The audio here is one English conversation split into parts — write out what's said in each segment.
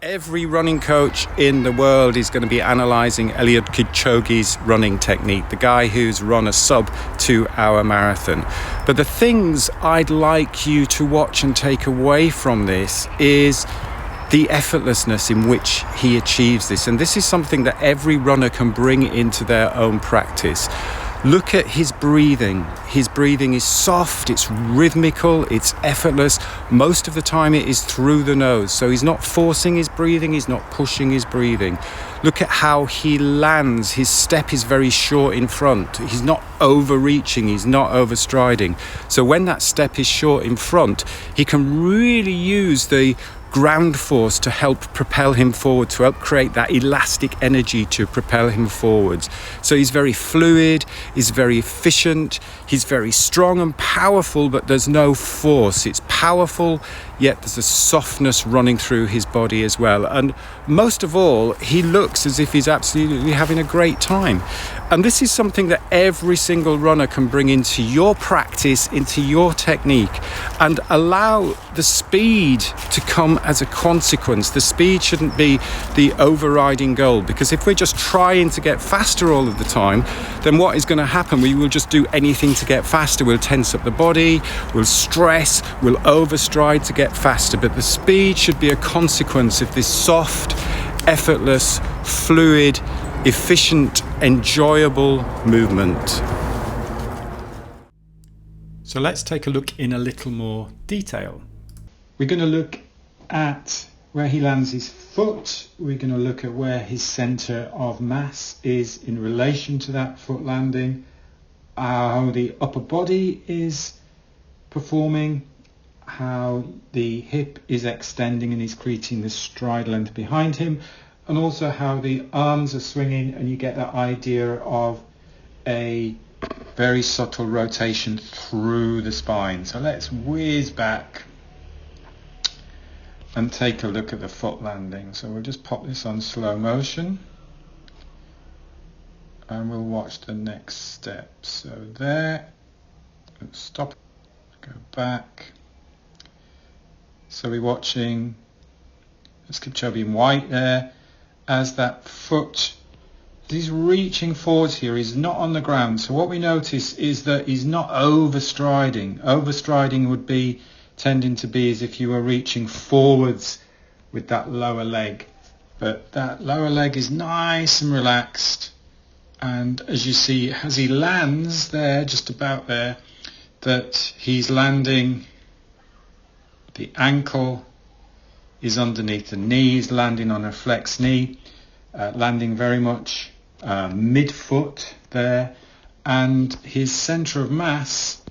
Every running coach in the world is going to be analysing Eliud Kipchoge's running technique, the guy who's run a sub 2-hour marathon. But the things I'd like you to watch and take away from this is the effortlessness in which he achieves this. And this is something that every runner can bring into their own practice. Look at his breathing. His breathing is soft, it's rhythmical, it's effortless. Most of the time it is through the nose. So he's not forcing his breathing, he's not pushing his breathing. Look at how he lands. His step is very short in front. He's not overreaching, he's not overstriding. So when that step is short in front, he can really use the ground force to help propel him forward, to help create that elastic energy to propel him forwards. So he's very fluid, he's very efficient, he's very strong and powerful, but there's no force. It's powerful, yet there's a softness running through his body as well. And most of all, he looks as if he's absolutely having a great time. And this is something that every single runner can bring into your practice, into your technique, and allow the speed to come as a consequence. The speed shouldn't be the overriding goal, because if we're just trying to get faster all of the time, then what is going to happen? We will just do anything to get faster. We'll tense up the body, we'll stress, we'll overstride to get faster. But the speed should be a consequence of this soft, effortless, fluid, efficient, enjoyable movement. So let's take a look in a little more detail. We're going to look at where he lands his foot. We're going to look at where his center of mass is in relation to that foot landing, how the upper body is performing, how the hip is extending and is creating the stride length behind him, and also how the arms are swinging, and you get that idea of a very subtle rotation through the spine. So let's whiz back and take a look at the foot landing. So we'll just pop this on slow motion and we'll watch the next step. So there, let's stop, go back. So we're watching, let's Kipchoge in white there, as that foot, he's reaching forwards here, he's not on the ground. So what we notice is that he's not overstriding. Overstriding would be tending to be as if you were reaching forwards with that lower leg. But that lower leg is nice and relaxed. And as you see, as he lands there, just about there, that he's landing, the ankle is underneath the knee, he's landing on a flexed knee, landing very much mid-foot there, and his centre of mass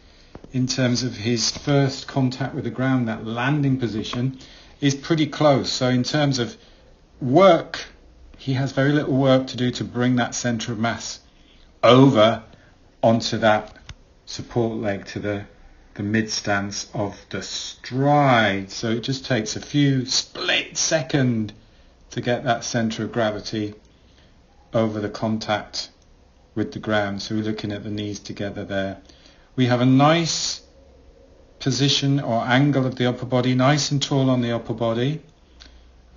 in terms of his first contact with the ground, that landing position, is pretty close. So in terms of work, he has very little work to do to bring that centre of mass over onto that support leg, to the mid stance of the stride. So it just takes a few split second to get that centre of gravity over the contact with the ground. So we're looking at the knees together there. We have a nice position or angle of the upper body, nice and tall on the upper body,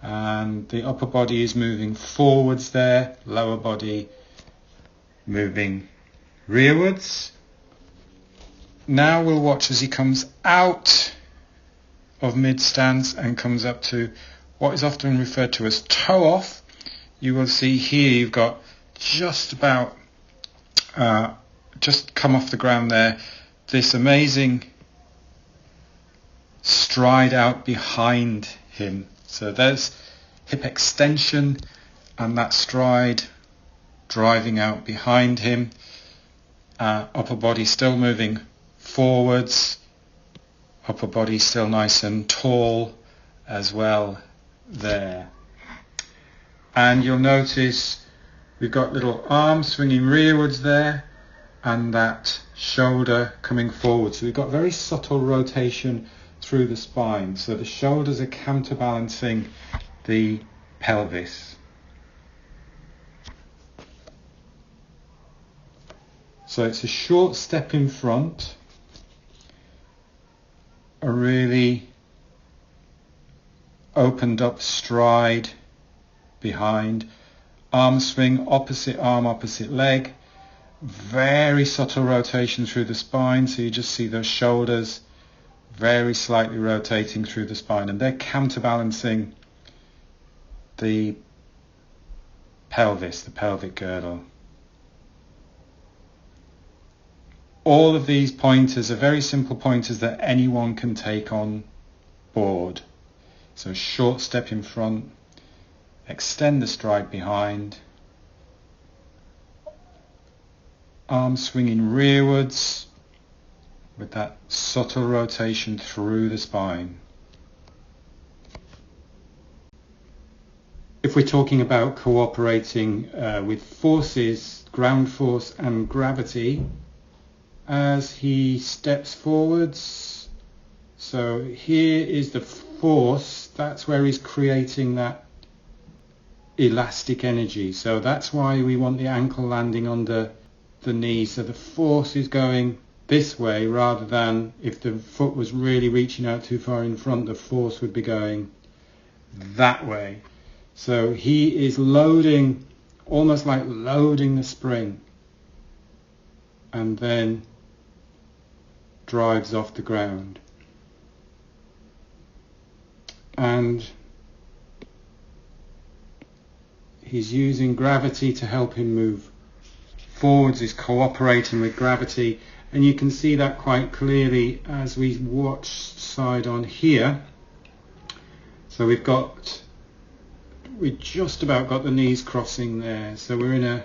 and the upper body is moving forwards there, lower body moving rearwards. Now we'll watch as he comes out of mid-stance and comes up to what is often referred to as toe-off. You will see here you've got just about, just come off the ground there, this amazing stride out behind him. So there's hip extension and that stride driving out behind him. Upper body still moving forwards, upper body still nice and tall as well there. And you'll notice we've got little arms swinging rearwards there and that shoulder coming forward. So we've got very subtle rotation through the spine. So the shoulders are counterbalancing the pelvis. So it's a short step in front, a really opened up stride behind, arm swing, opposite arm, opposite leg, very subtle rotation through the spine, so you just see those shoulders very slightly rotating through the spine, and they're counterbalancing the pelvis, the pelvic girdle. All of these pointers are very simple pointers that anyone can take on board. So short step in front, extend the stride behind, arm swinging rearwards with that subtle rotation through the spine. If we're talking about cooperating with forces, ground force and gravity, as he steps forwards, so here is the force, that's where he's creating that elastic energy. So that's why we want the ankle landing under the knee, so the force is going this way rather than if the foot was really reaching out too far in front, the force would be going that way. So he is loading, almost like loading the spring, and then drives off the ground. And he's using gravity to help him move forwards, he's cooperating with gravity, and you can see that quite clearly as we watch side on here. So we just about got the knees crossing there, so we're in a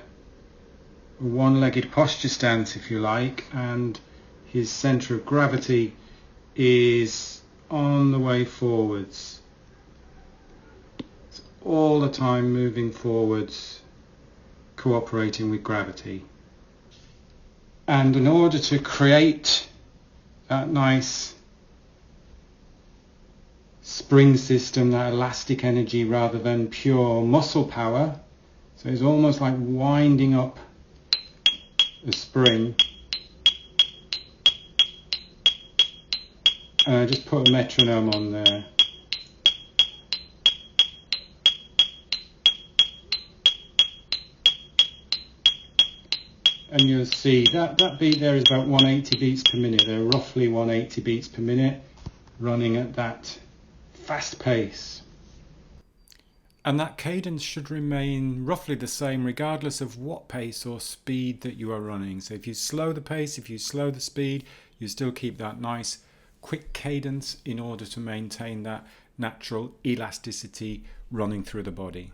one-legged posture stance, if you like, and his centre of gravity is on the way forwards. It's all the time moving forwards, cooperating with gravity. And in order to create that nice spring system, that elastic energy rather than pure muscle power, so it's almost like winding up the spring. And I just put a metronome on there. And you'll see that beat there is about 180 beats per minute. They're roughly 180 beats per minute, running at that fast pace. And that cadence should remain roughly the same regardless of what pace or speed that you are running. So if you slow the pace, if you slow the speed, you still keep that nice quick cadence in order to maintain that natural elasticity running through the body.